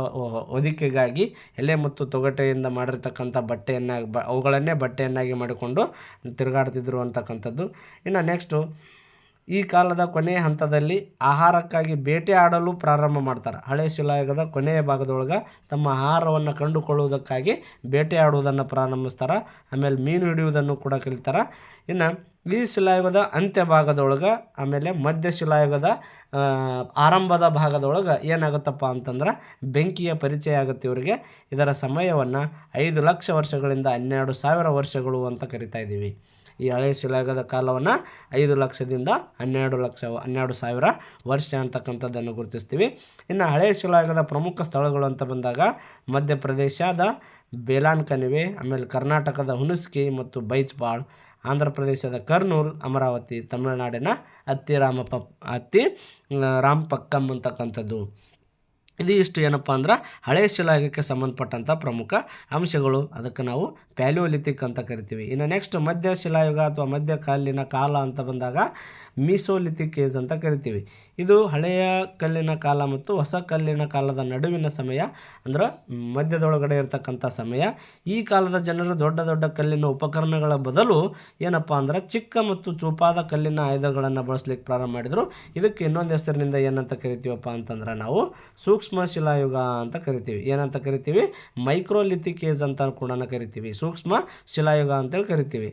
ಹೊದಿಕೆಗಾಗಿ ಎಲೆ ಮತ್ತು ತೊಗಟೆಯಿಂದ ಮಾಡಿರ್ತಕ್ಕಂಥ ಅವುಗಳನ್ನೇ ಬಟ್ಟೆಯನ್ನಾಗಿ ಮಾಡಿಕೊಂಡು ತಿರುಗಾಡ್ತಿದ್ರು ಅಂತಕ್ಕಂಥದ್ದು. ಇನ್ನು ನೆಕ್ಸ್ಟು, ಈ ಕಾಲದ ಕೊನೆಯ ಹಂತದಲ್ಲಿ ಆಹಾರಕ್ಕಾಗಿ ಬೇಟೆ ಆಡಲು ಪ್ರಾರಂಭ ಮಾಡ್ತಾರೆ. ಹಳೆ ಶಿಲಾಯುಗದ ಕೊನೆಯ ಭಾಗದೊಳಗೆ ತಮ್ಮ ಆಹಾರವನ್ನು ಕಂಡುಕೊಳ್ಳುವುದಕ್ಕಾಗಿ ಬೇಟೆ ಆಡುವುದನ್ನು ಪ್ರಾರಂಭಿಸ್ತಾರೆ. ಆಮೇಲೆ ಮೀನು ಹಿಡಿಯುವುದನ್ನು ಕೂಡ ಕಲಿತಾರೆ. ಇನ್ನು ಈ ಶಿಲಾಯುಗದ ಅಂತ್ಯ ಭಾಗದೊಳಗೆ ಆಮೇಲೆ ಮಧ್ಯ ಶಿಲಾಯುಗದ ಆರಂಭದ ಭಾಗದೊಳಗೆ ಏನಾಗುತ್ತಪ್ಪ ಅಂತಂದ್ರೆ ಬೆಂಕಿಯ ಪರಿಚಯ ಆಗುತ್ತೆ ಇವರಿಗೆ. ಇದರ ಸಮಯವನ್ನು 5 ಲಕ್ಷ ವರ್ಷಗಳಿಂದ 12,000 ವರ್ಷಗಳು ಅಂತ ಕರಿತಾ ಇದ್ದೀವಿ. ಈ ಹಳೆಯ ಶಿಲಾಯುಗದ ಕಾಲವನ್ನು 5 ಲಕ್ಷದಿಂದ 12,000 ವರ್ಷ ಅಂತಕ್ಕಂಥದ್ದನ್ನು ಗುರುತಿಸ್ತೀವಿ. ಇನ್ನು ಹಳೆಯ ಶಿಲಾಯುಗದ ಪ್ರಮುಖ ಸ್ಥಳಗಳು ಅಂತ ಬಂದಾಗ ಮಧ್ಯಪ್ರದೇಶದ ಬೇಲಾನ್ ಕಣಿವೆ, ಆಮೇಲೆ ಕರ್ನಾಟಕದ ಹುಣಸ್ಗಿ ಮತ್ತು ಬೈಚ್ಪಾಳ್, ಆಂಧ್ರ ಪ್ರದೇಶದ ಕರ್ನೂಲ್, ಅಮರಾವತಿ, ತಮಿಳುನಾಡಿನ ಅತ್ತಿ ರಾಮಪಕ್ಕಂ ಅಂತಕ್ಕಂಥದ್ದು. ಇದಿಷ್ಟು ಏನಪ್ಪ ಅಂದ್ರೆ ಹಳೆಯ ಶಿಲಾಯುಗಕ್ಕೆ ಸಂಬಂಧಪಟ್ಟಂಥ ಪ್ರಮುಖ ಅಂಶಗಳು. ಅದಕ್ಕೆ ನಾವು ಪ್ಯಾಲಿಯೋಲಿಥಿಕ್ ಅಂತ ಕರಿತೀವಿ. ಇನ್ನು ನೆಕ್ಸ್ಟ್, ಮಧ್ಯ ಶಿಲಾಯುಗ ಅಥವಾ ಮಧ್ಯಕಾಲೀನ ಕಾಲ ಅಂತ ಬಂದಾಗ ಮೀಸೋಲಿಥಿಕ್ ಏಜ್ ಅಂತ ಕರಿತೀವಿ. ಇದು ಹಳೆಯ ಕಲ್ಲಿನ ಕಾಲ ಮತ್ತು ಹೊಸ ಕಲ್ಲಿನ ಕಾಲದ ನಡುವಿನ ಸಮಯ, ಅಂದ್ರೆ ಮಧ್ಯದೊಳಗಡೆ ಇರತಕ್ಕಂಥ ಸಮಯ. ಈ ಕಾಲದ ಜನರು ದೊಡ್ಡ ದೊಡ್ಡ ಕಲ್ಲಿನ ಉಪಕರಣಗಳ ಬದಲು ಏನಪ್ಪ ಅಂದ್ರೆ ಚಿಕ್ಕ ಮತ್ತು ಚೂಪಾದ ಕಲ್ಲಿನ ಆಯುಧಗಳನ್ನು ಬಳಸಲಿಕ್ಕೆ ಪ್ರಾರಂಭ ಮಾಡಿದರು. ಇದಕ್ಕೆ ಇನ್ನೊಂದು ಹೆಸರಿನಿಂದ ಏನಂತ ಕರಿತೀವಪ್ಪ ಅಂತಂದ್ರೆ ನಾವು ಸೂಕ್ಷ್ಮ ಶಿಲಾಯುಗ ಅಂತ ಕರಿತೀವಿ. ಏನಂತ ಕರಿತೀವಿ? ಮೈಕ್ರೋಲಿಥಿಕ್ ಏಜ್ ಅಂತ ಕೂಡ ಕರಿತೀವಿ. ಸೂಕ್ಷ್ಮ ಶಿಲಾಯುಗ ಅಂತೇಳಿ ಕರಿತೀವಿ.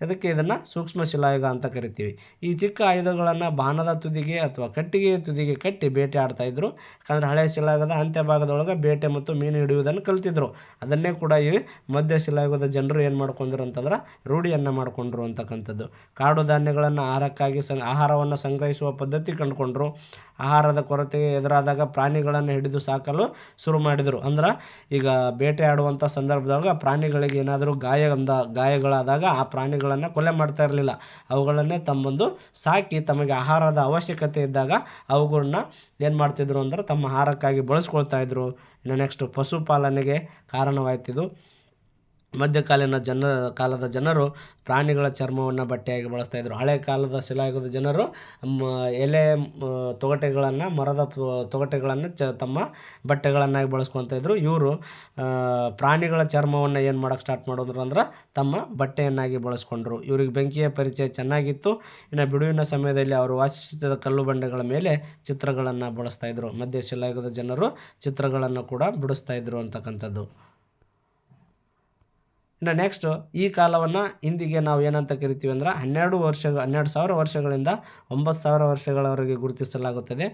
ಅದಕ್ಕೆ ಇದನ್ನು ಸೂಕ್ಷ್ಮ ಶಿಲಾಯುಗ ಅಂತ ಕರಿತೀವಿ. ಈ ಚಿಕ್ಕ ಆಯುಧಗಳನ್ನು ಬಾಣದ ತುದಿಗೆ ಅಥವಾ ಕಟ್ಟಿಗೆಯ ತುದಿಗೆ ಕಟ್ಟಿ ಬೇಟೆ ಆಡ್ತಾಯಿದ್ರು. ಯಾಕಂದರೆ ಹಳೆಯ ಶಿಲಾಯುಗದ ಅಂತ್ಯ ಭಾಗದೊಳಗೆ ಬೇಟೆ ಮತ್ತು ಮೀನು ಹಿಡಿಯುವುದನ್ನು ಕಲ್ತಿದ್ರು. ಅದನ್ನೇ ಕೂಡ ಈ ಮಧ್ಯ ಶಿಲಾಯುಗದ ಜನರು ಏನು ಮಾಡ್ಕೊಂಡ್ರು ಅಂತಂದ್ರೆ ರೂಢಿಯನ್ನು ಮಾಡಿಕೊಂಡ್ರು ಅಂತಕ್ಕಂಥದ್ದು. ಕಾಡು ಧಾನ್ಯಗಳನ್ನು ಆಹಾರವನ್ನು ಸಂಗ್ರಹಿಸುವ ಪದ್ಧತಿ ಕಂಡುಕೊಂಡ್ರು. ಆಹಾರದ ಕೊರತೆಗೆ ಎದುರಾದಾಗ ಪ್ರಾಣಿಗಳನ್ನು ಹಿಡಿದು ಸಾಕಲು ಶುರು ಮಾಡಿದರು. ಅಂದ್ರೆ ಈಗ ಬೇಟೆ ಆಡುವಂಥ ಸಂದರ್ಭದಾಗ ಪ್ರಾಣಿಗಳಿಗೆ ಏನಾದರೂ ಗಾಯಗಳಾದಾಗ ಆ ಪ್ರಾಣಿಗಳನ್ನು ಕೊಲೆ ಮಾಡ್ತಾ ಇರಲಿಲ್ಲ. ಅವುಗಳನ್ನೇ ತಮ್ಮೊಂದು ಸಾಕಿ ತಮಗೆ ಆಹಾರದ ಅವಶ್ಯಕತೆ ಇದ್ದಾಗ ಅವುಗಳನ್ನ ಏನು ಮಾಡ್ತಿದ್ರು ಅಂದ್ರೆ ತಮ್ಮ ಆಹಾರಕ್ಕಾಗಿ ಬಳಸ್ಕೊಳ್ತಾ ಇದ್ರು. ಇನ್ನು ನೆಕ್ಸ್ಟ್, ಪಶುಪಾಲನೆಗೆ ಕಾರಣವಾಯ್ತಿದ್ದು. ಮಧ್ಯಕಾಲೀನ ಕಾಲದ ಜನರು ಪ್ರಾಣಿಗಳ ಚರ್ಮವನ್ನು ಬಟ್ಟೆಯಾಗಿ ಬಳಸ್ತಾಯಿದ್ರು. ಹಳೆ ಕಾಲದ ಶಿಲಾಯುಗದ ಜನರು ಎಲೆ ತೊಗಟೆಗಳನ್ನು, ಮರದ ತೊಗಟೆಗಳನ್ನು ತಮ್ಮ ಬಟ್ಟೆಗಳನ್ನಾಗಿ ಬಳಸ್ಕೊತಾಯಿದ್ರು. ಇವರು ಪ್ರಾಣಿಗಳ ಚರ್ಮವನ್ನು ಏನು ಮಾಡೋಕ್ಕೆ ಸ್ಟಾರ್ಟ್ ಮಾಡಿದ್ರು ಅಂದ್ರೆ ತಮ್ಮ ಬಟ್ಟೆಯನ್ನಾಗಿ ಬಳಸ್ಕೊಂಡ್ರು. ಇವ್ರಿಗೆ ಬೆಂಕಿಯ ಪರಿಚಯ ಚೆನ್ನಾಗಿತ್ತು. ಇನ್ನು ಬಿಡುವಿನ ಸಮಯದಲ್ಲಿ ಅವರು ವಾಸಿಸುತ್ತಿದ್ದ ಕಲ್ಲು ಬಂಡೆಗಳ ಮೇಲೆ ಚಿತ್ರಗಳನ್ನು ಬಳಸ್ತಾಯಿದ್ರು. ಮಧ್ಯ ಶಿಲಾಯುಗದ ಜನರು ಚಿತ್ರಗಳನ್ನು ಕೂಡ ಬಿಡಿಸ್ತಾಯಿದ್ರು ಅಂತಕ್ಕಂಥದ್ದು. ಇನ್ನು ನೆಕ್ಸ್ಟು ಈ ಕಾಲವನ್ನು ಇಂದಿಗೆ ನಾವು ಏನಂತ ಕರಿತೀವಿ ಅಂದ್ರೆ 12,000 ವರ್ಷಗಳಿಂದ 9,000 ವರ್ಷಗಳವರೆಗೆ ಗುರುತಿಸಲಾಗುತ್ತದೆ.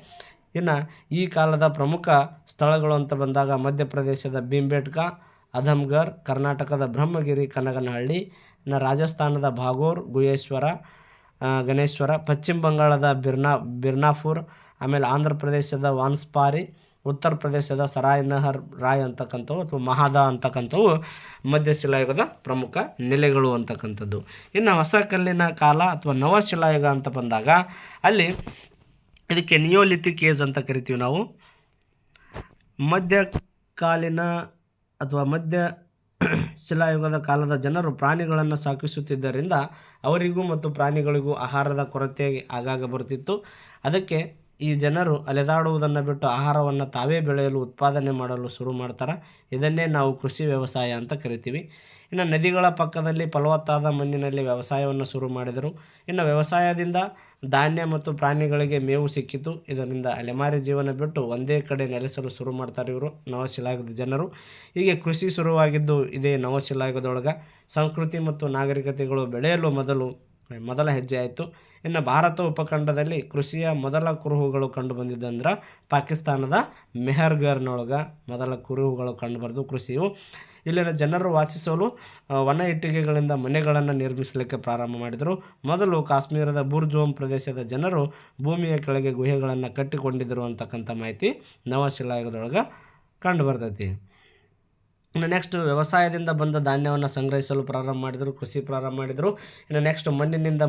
ಇನ್ನು ಈ ಕಾಲದ ಪ್ರಮುಖ ಸ್ಥಳಗಳು ಅಂತ ಬಂದಾಗ ಮಧ್ಯಪ್ರದೇಶದ ಭೀಮ್ಬೇಟ್ಕಾ, ಅಧಮ್ಗರ್, ಕರ್ನಾಟಕದ ಬ್ರಹ್ಮಗಿರಿ, ಕನಗನಹಳ್ಳಿ, ಇನ್ನು ರಾಜಸ್ಥಾನದ ಭಾಗೋರ್, ಗಣೇಶ್ವರ, ಪಶ್ಚಿಮ ಬಂಗಾಳದ ಬಿರ್ನಾಪುರ್, ಆಮೇಲೆ ಆಂಧ್ರ ಪ್ರದೇಶದ ವಾನ್ಸ್ಪಾರಿ, ಉತ್ತರ ಪ್ರದೇಶದ ಸರಾಯ್ನಹರ್ ರಾಯ್ ಅಂತಕ್ಕಂಥವು ಅಥವಾ ಮಹಾದಾ ಅಂತಕ್ಕಂಥವು ಮಧ್ಯಶಿಲಾಯುಗದ ಪ್ರಮುಖ ನೆಲೆಗಳು ಅಂತಕ್ಕಂಥದ್ದು. ಇನ್ನು ಹೊಸ ಕಲ್ಲಿನ ಕಾಲ ಅಥವಾ ನವಶಿಲಾಯುಗ ಅಂತ ಬಂದಾಗ ಅಲ್ಲಿ ಇದಕ್ಕೆ ನಿಯೋಲಿಥಿಕ್ ಏಜ್ ಅಂತ ಕರಿತೀವಿ ನಾವು. ಮಧ್ಯಕಾಲೀನ ಅಥವಾ ಮಧ್ಯ ಶಿಲಾಯುಗದ ಕಾಲದ ಜನರು ಪ್ರಾಣಿಗಳನ್ನು ಸಾಕಿಸುತ್ತಿದ್ದರಿಂದ ಅವರಿಗೂ ಮತ್ತು ಪ್ರಾಣಿಗಳಿಗೂ ಆಹಾರದ ಕೊರತೆ ಆಗಾಗ ಬರುತ್ತಿತ್ತು. ಅದಕ್ಕೆ ಈ ಜನರು ಅಲೆದಾಡುವುದನ್ನು ಬಿಟ್ಟು ಆಹಾರವನ್ನು ತಾವೇ ಬೆಳೆಯಲು ಉತ್ಪಾದನೆ ಮಾಡಲು ಶುರು ಮಾಡ್ತಾರೆ. ಇದನ್ನೇ ನಾವು ಕೃಷಿ ವ್ಯವಸಾಯ ಅಂತ ಕರಿತೀವಿ. ಇನ್ನು ನದಿಗಳ ಪಕ್ಕದಲ್ಲಿ ಫಲವತ್ತಾದ ಮಣ್ಣಿನಲ್ಲಿ ವ್ಯವಸಾಯವನ್ನು ಶುರು ಮಾಡಿದರು. ಇನ್ನು ವ್ಯವಸಾಯದಿಂದ ಧಾನ್ಯ ಮತ್ತು ಪ್ರಾಣಿಗಳಿಗೆ ಮೇವು ಸಿಕ್ಕಿತು. ಇದರಿಂದ ಅಲೆಮಾರಿ ಜೀವನ ಬಿಟ್ಟು ಒಂದೇ ಕಡೆ ನೆಲೆಸಲು ಶುರು ಮಾಡ್ತಾರೆ ಇವರು ನವಶಿಲಾಯುಗದ ಜನರು. ಹೀಗೆ ಕೃಷಿ ಶುರುವಾಗಿದ್ದು ಇದೇ ನವಶಿಲಾಯುಗದೊಳಗೆ. ಸಂಸ್ಕೃತಿ ಮತ್ತು ನಾಗರಿಕತೆಗಳು ಬೆಳೆಯಲು ಮೊದಲ ಹೆಜ್ಜೆ ಆಯಿತು. ಇನ್ನು ಭಾರತ ಉಪಖಂಡದಲ್ಲಿ ಕೃಷಿಯ ಮೊದಲ ಕುರುಹುಗಳು ಕಂಡು ಬಂದಿದ್ದಂದ್ರೆ ಪಾಕಿಸ್ತಾನದ ಮೆಹರ್ಗರ್ನೊಳಗೆ ಮೊದಲ ಕುರುಹುಗಳು ಕಂಡುಬಂದು ಕೃಷಿಯು ಇಲ್ಲಿನ ಜನರು ವಾಸಿಸಲು ವನ ಇಟ್ಟಿಗೆಗಳಿಂದ ಮನೆಗಳನ್ನು ನಿರ್ಮಿಸಲಿಕ್ಕೆ ಪ್ರಾರಂಭ ಮಾಡಿದರು. ಮೊದಲು ಕಾಶ್ಮೀರದ ಬುರ್ಜೋಮ್ ಪ್ರದೇಶದ ಜನರು ಭೂಮಿಯ ಕೆಳಗೆ ಗುಹೆಗಳನ್ನು ಕಟ್ಟಿಕೊಂಡಿದ್ದರು ಅಂತಕ್ಕಂಥ ಮಾಹಿತಿ ನವಶಿಲಾಯುಗದೊಳಗೆ ಕಂಡು ಬರ್ತೈತಿ. ಇನ್ನು ನೆಕ್ಸ್ಟ್ ವ್ಯವಸಾಯದಿಂದ ಬಂದ ಧಾನ್ಯವನ್ನು ಸಂಗ್ರಹಿಸಲು ಪ್ರಾರಂಭ ಮಾಡಿದರು, ಕೃಷಿ ಪ್ರಾರಂಭ ಮಾಡಿದರು. ಇನ್ನು ನೆಕ್ಸ್ಟ್ ಮಣ್ಣಿನಿಂದ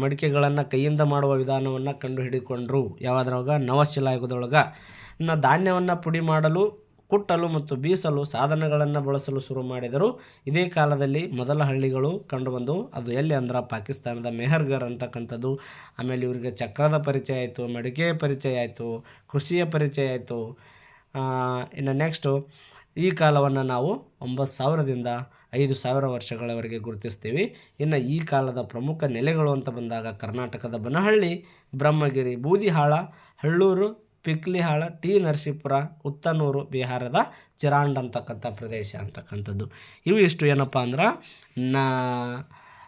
ಮಡಿಕೆಗಳನ್ನು ಕೈಯಿಂದ ಮಾಡುವ ವಿಧಾನವನ್ನು ಕಂಡುಹಿಡಿಕೊಂಡ್ರು. ಯಾವುದ್ರೊಳಗೆ ನವಶಿಲಾಯುಗದೊಳಗೆ. ಇನ್ನು ಧಾನ್ಯವನ್ನು ಪುಡಿ ಮಾಡಲು, ಕುಟ್ಟಲು ಮತ್ತು ಬೀಸಲು ಸಾಧನಗಳನ್ನು ಬಳಸಲು ಶುರು ಮಾಡಿದರು. ಇದೇ ಕಾಲದಲ್ಲಿ ಮೊದಲ ಹಳ್ಳಿಗಳು ಕಂಡುಬಂದವು. ಅದು ಎಲ್ಲಿ ಅಂದ್ರೆ ಪಾಕಿಸ್ತಾನದ ಮೆಹರ್ಗರ್ ಅಂತಕ್ಕಂಥದ್ದು. ಆಮೇಲೆ ಇವರಿಗೆ ಚಕ್ರದ ಪರಿಚಯ ಆಯಿತು, ಮಡಿಕೆಯ ಪರಿಚಯ ಆಯಿತು, ಕೃಷಿಯ ಪರಿಚಯ ಆಯಿತು. ಇನ್ನು ನೆಕ್ಸ್ಟು ಈ ಕಾಲವನ್ನು ನಾವು 9,000ದಿಂದ 5,000 ವರ್ಷಗಳವರೆಗೆ ಗುರುತಿಸ್ತೀವಿ. ಇನ್ನು ಈ ಕಾಲದ ಪ್ರಮುಖ ನೆಲೆಗಳು ಅಂತ ಬಂದಾಗ ಕರ್ನಾಟಕದ ಬನಹಳ್ಳಿ, ಬ್ರಹ್ಮಗಿರಿ, ಬೂದಿಹಾಳ, ಹಳ್ಳೂರು, ಪಿಕ್ಲಿಹಾಳ, ಟಿ ನರಸೀಪುರ, ಉತ್ತನೂರು, ಬಿಹಾರದ ಚಿರಾಂಡ್ ಅಂತಕ್ಕಂಥ ಪ್ರದೇಶ ಅಂತಕ್ಕಂಥದ್ದು. ಇವು ಇಷ್ಟು ಏನಪ್ಪ ಅಂದ್ರೆ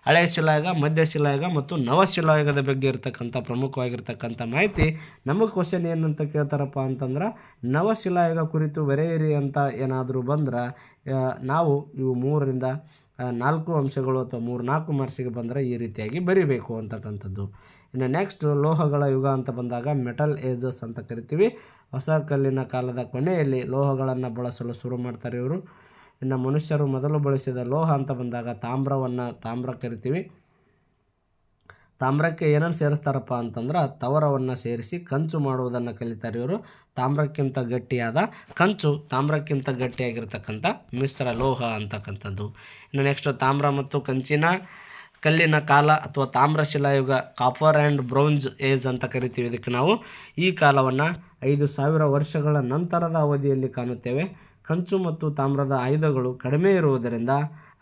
ಹಳೆಯ ಶಿಲಾಯುಗ, ಮಧ್ಯಶಿಲಾಯುಗ ಮತ್ತು ನವಶಿಲಾಯುಗದ ಬಗ್ಗೆ ಇರತಕ್ಕಂಥ ಪ್ರಮುಖವಾಗಿರ್ತಕ್ಕಂಥ ಮಾಹಿತಿ. ನಮಗೆ ಕ್ವಶನ್ ಏನಂತ ಕೇಳ್ತಾರಪ್ಪ ಅಂತಂದ್ರೆ ನವಶಿಲಾಯುಗ ಕುರಿತು ಬರೆಯಿರಿ ಅಂತ ಏನಾದರೂ ಬಂದ್ರೆ ನಾವು ಇವು 3ರಿಂದ 4 ಅಂಶಗಳು ಅಥವಾ 3-4 ಮಾರ್ಕ್ಸಿಗೆ ಬಂದರೆ ಈ ರೀತಿಯಾಗಿ ಬರಿಬೇಕು ಅಂತಕ್ಕಂಥದ್ದು. ಇನ್ನು ನೆಕ್ಸ್ಟ್ ಲೋಹಗಳ ಯುಗ ಅಂತ ಬಂದಾಗ ಮೆಟಲ್ ಏಜಸ್ ಅಂತ ಕರಿತೀವಿ. ಹೊಸ ಕಲ್ಲಿನ ಕಾಲದ ಕೊನೆಯಲ್ಲಿ ಲೋಹಗಳನ್ನು ಬಳಸಲು ಶುರು ಮಾಡ್ತಾರೆ ಇವರು. ಇನ್ನು ಮನುಷ್ಯರು ಮೊದಲು ಬಳಸಿದ ಲೋಹ ಅಂತ ಬಂದಾಗ ತಾಮ್ರ ಕರಿತೀವಿ. ತಾಮ್ರಕ್ಕೆ ಏನನ್ನು ಸೇರಿಸ್ತಾರಪ್ಪ ಅಂತಂದ್ರೆ ತವರವನ್ನು ಸೇರಿಸಿ ಕಂಚು ಮಾಡುವುದನ್ನು ಕಲಿತಾರೆ ಇವರು. ತಾಮ್ರಕ್ಕಿಂತ ಗಟ್ಟಿಯಾಗಿರ್ತಕ್ಕಂಥ ಮಿಶ್ರ ಲೋಹ ಅಂತಕ್ಕಂಥದ್ದು. ಇನ್ನು ನೆಕ್ಸ್ಟ್ ತಾಮ್ರ ಮತ್ತು ಕಲ್ಲಿನ ಕಾಲ ಅಥವಾ ತಾಮ್ರ ಶಿಲಾಯುಗ, ಕಾಪರ್ ಆ್ಯಂಡ್ ಬ್ರೌಂಜ್ ಏಜ್ ಅಂತ ಕರಿತೀವಿ ಇದಕ್ಕೆ ನಾವು. ಈ ಕಾಲವನ್ನು 5,000 ವರ್ಷಗಳ ನಂತರದ ಅವಧಿಯಲ್ಲಿ ಕಾಣುತ್ತೇವೆ. ಕಂಚು ಮತ್ತು ತಾಮ್ರದ ಆಯುಧಗಳು ಕಡಿಮೆ ಇರುವುದರಿಂದ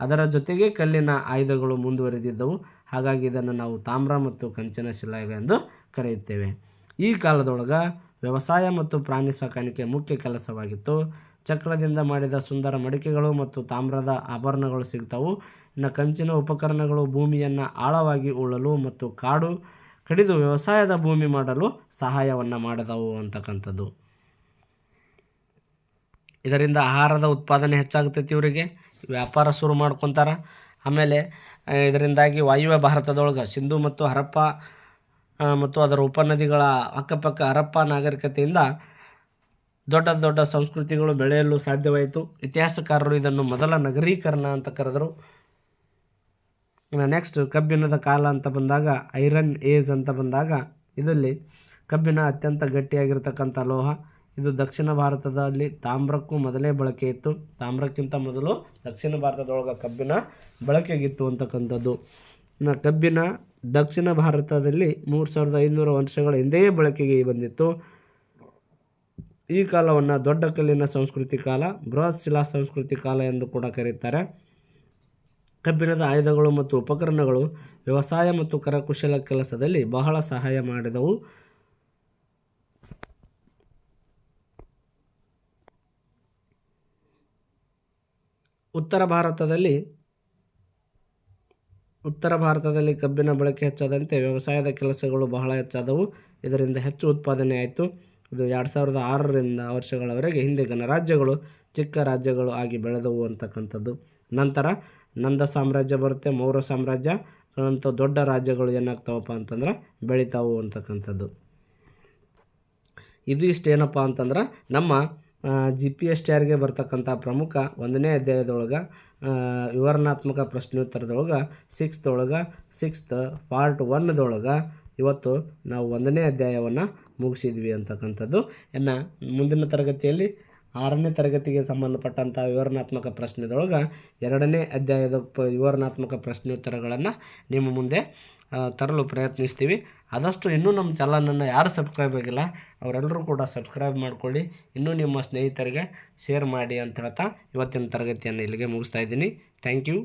ಅದರ ಜೊತೆಗೆ ಕಲ್ಲಿನ ಆಯುಧಗಳು ಮುಂದುವರೆದಿದ್ದವು. ಹಾಗಾಗಿ ಇದನ್ನು ನಾವು ತಾಮ್ರ ಮತ್ತು ಕಂಚಿನ ಶಿಲಾಯುಗ ಎಂದು ಕರೆಯುತ್ತೇವೆ. ಈ ಕಾಲದೊಳಗೆ ವ್ಯವಸಾಯ ಮತ್ತು ಪ್ರಾಣಿ ಸಾಕಾಣಿಕೆ ಮುಖ್ಯ ಕೆಲಸವಾಗಿತ್ತು. ಚಕ್ರದಿಂದ ಮಾಡಿದ ಸುಂದರ ಮಡಿಕೆಗಳು ಮತ್ತು ತಾಮ್ರದ ಆಭರಣಗಳು ಸಿಗ್ತವು. ಇನ್ನು ಕಂಚಿನ ಉಪಕರಣಗಳು ಭೂಮಿಯನ್ನು ಆಳವಾಗಿ ಉಳಲು ಮತ್ತು ಕಾಡು ಕಡಿದು ವ್ಯವಸಾಯದ ಭೂಮಿ ಮಾಡಲು ಸಹಾಯವನ್ನು ಮಾಡಿದವು ಅಂತಕ್ಕಂಥದ್ದು. ಇದರಿಂದ ಆಹಾರದ ಉತ್ಪಾದನೆ ಹೆಚ್ಚಾಗ್ತೈತಿ, ಇವರಿಗೆ ವ್ಯಾಪಾರ ಶುರು ಮಾಡ್ಕೊತಾರೆ. ಆಮೇಲೆ ಇದರಿಂದಾಗಿ ವಾಯುವ್ಯ ಭಾರತದೊಳಗೆ ಸಿಂಧು ಮತ್ತು ಹರಪ್ಪ ಮತ್ತು ಅದರ ಉಪನದಿಗಳ ಅಕ್ಕಪಕ್ಕ ಹರಪ್ಪ ನಾಗರಿಕತೆಯಿಂದ ದೊಡ್ಡ ದೊಡ್ಡ ಸಂಸ್ಕೃತಿಗಳು ಬೆಳೆಯಲು ಸಾಧ್ಯವಾಯಿತು. ಇತಿಹಾಸಕಾರರು ಇದನ್ನು ಮೊದಲ ನಗರೀಕರಣ ಅಂತ ಕರೆದರು. ನೆಕ್ಸ್ಟ್ ಕಬ್ಬಿಣದ ಕಾಲ ಅಂತ ಬಂದಾಗ ಐರನ್ ಏಜ್ ಅಂತ ಬಂದಾಗ ಇದರಲ್ಲಿ ಕಬ್ಬಿಣ ಅತ್ಯಂತ ಗಟ್ಟಿಯಾಗಿರ್ತಕ್ಕಂಥ ಲೋಹ. ಇದು ದಕ್ಷಿಣ ಭಾರತದಲ್ಲಿ ತಾಮ್ರಕ್ಕೂ ಮೊದಲೇ ಬಳಕೆ ಇತ್ತು. ತಾಮ್ರಕ್ಕಿಂತ ಮೊದಲು ದಕ್ಷಿಣ ಭಾರತದೊಳಗೆ ಕಬ್ಬಿನ ಬಳಕೆಗಿತ್ತು ಅಂತಕ್ಕಂಥದ್ದು. ಕಬ್ಬಿನ ದಕ್ಷಿಣ ಭಾರತದಲ್ಲಿ 3500 ವರ್ಷಗಳ ಹಿಂದೆಯೇ ಬಳಕೆಗೆ ಬಂದಿತ್ತು. ಈ ಕಾಲವನ್ನು ದೊಡ್ಡ ಕಲ್ಲಿನ ಸಂಸ್ಕೃತಿ ಕಾಲ, ಬೃಹತ್ ಶಿಲಾ ಸಂಸ್ಕೃತಿ ಕಾಲ ಎಂದು ಕೂಡ ಕರೆಯುತ್ತಾರೆ. ಕಬ್ಬಿಣದ ಆಯುಧಗಳು ಮತ್ತು ಉಪಕರಣಗಳು ವ್ಯವಸಾಯ ಮತ್ತು ಕರಕುಶಲ ಕೆಲಸದಲ್ಲಿ ಬಹಳ ಸಹಾಯ ಮಾಡಿದವು. ಉತ್ತರ ಭಾರತದಲ್ಲಿ ಕಬ್ಬಿನ ಬಳಕೆ ಹೆಚ್ಚಾದಂತೆ ವ್ಯವಸಾಯದ ಕೆಲಸಗಳು ಬಹಳ ಹೆಚ್ಚಾದವು. ಇದರಿಂದ ಹೆಚ್ಚು ಉತ್ಪಾದನೆ ಆಯಿತು. ಇದು 2006ರಿಂದ ವರ್ಷಗಳವರೆಗೆ ಹಿಂದೆ ಗಣರಾಜ್ಯಗಳು ಚಿಕ್ಕ ರಾಜ್ಯಗಳು ಆಗಿ ಬೆಳೆದವು ಅಂತಕ್ಕಂಥದ್ದು. ನಂತರ ನಂದ ಸಾಮ್ರಾಜ್ಯ ಬರುತ್ತೆ, ಮೌರ್ಯ ಸಾಮ್ರಾಜ್ಯಗಳಂಥ ದೊಡ್ಡ ರಾಜ್ಯಗಳು ಏನಾಗ್ತಾವಪ್ಪ ಅಂತಂದ್ರೆ ಬೆಳಿತಾವು ಅಂತಕ್ಕಂಥದ್ದು. ಇದು ಇಷ್ಟೇನಪ್ಪ ಅಂತಂದ್ರೆ ನಮ್ಮ GPSTRಗೆ ಬರ್ತಕ್ಕಂಥ ಪ್ರಮುಖ 1ನೇ ಅಧ್ಯಾಯದೊಳಗೆ ವಿವರಣಾತ್ಮಕ ಪ್ರಶ್ನೋತ್ತರದೊಳಗೆ 6th ಪಾರ್ಟ್ 1ದೊಳಗೆ ಇವತ್ತು ನಾವು 1ನೇ ಅಧ್ಯಾಯವನ್ನು ಮುಗಿಸಿದ್ವಿ ಅಂತಕ್ಕಂಥದ್ದು. ಇನ್ನು ಮುಂದಿನ ತರಗತಿಯಲ್ಲಿ 6ನೇ ತರಗತಿಗೆ ಸಂಬಂಧಪಟ್ಟಂಥ ವಿವರಣಾತ್ಮಕ ಪ್ರಶ್ನೆದೊಳಗೆ 2ನೇ ಅಧ್ಯಾಯದ ವಿವರಣಾತ್ಮಕ ಪ್ರಶ್ನೋತ್ತರಗಳನ್ನು ನಿಮ್ಮ ಮುಂದೆ ತರಲು ಪ್ರಯತ್ನಿಸ್ತೀವಿ. ಆದಷ್ಟು ಇನ್ನೂ ನಮ್ಮ ಚಾನಲನ್ನು ಯಾರು ಸಬ್ಸ್ಕ್ರೈಬ್ ಆಗಿಲ್ಲ ಅವರೆಲ್ಲರೂ ಕೂಡ ಸಬ್ಸ್ಕ್ರೈಬ್ ಮಾಡಿಕೊಳ್ಳಿ, ಇನ್ನೂ ನಿಮ್ಮ ಸ್ನೇಹಿತರಿಗೆ ಶೇರ್ ಮಾಡಿ ಅಂತ ಹೇಳ್ತಾ ಇವತ್ತಿನ ತರಗತಿಯನ್ನು ಇಲ್ಲಿಗೆ ಮುಗಿಸ್ತಾ ಇದ್ದೀನಿ. Thank you.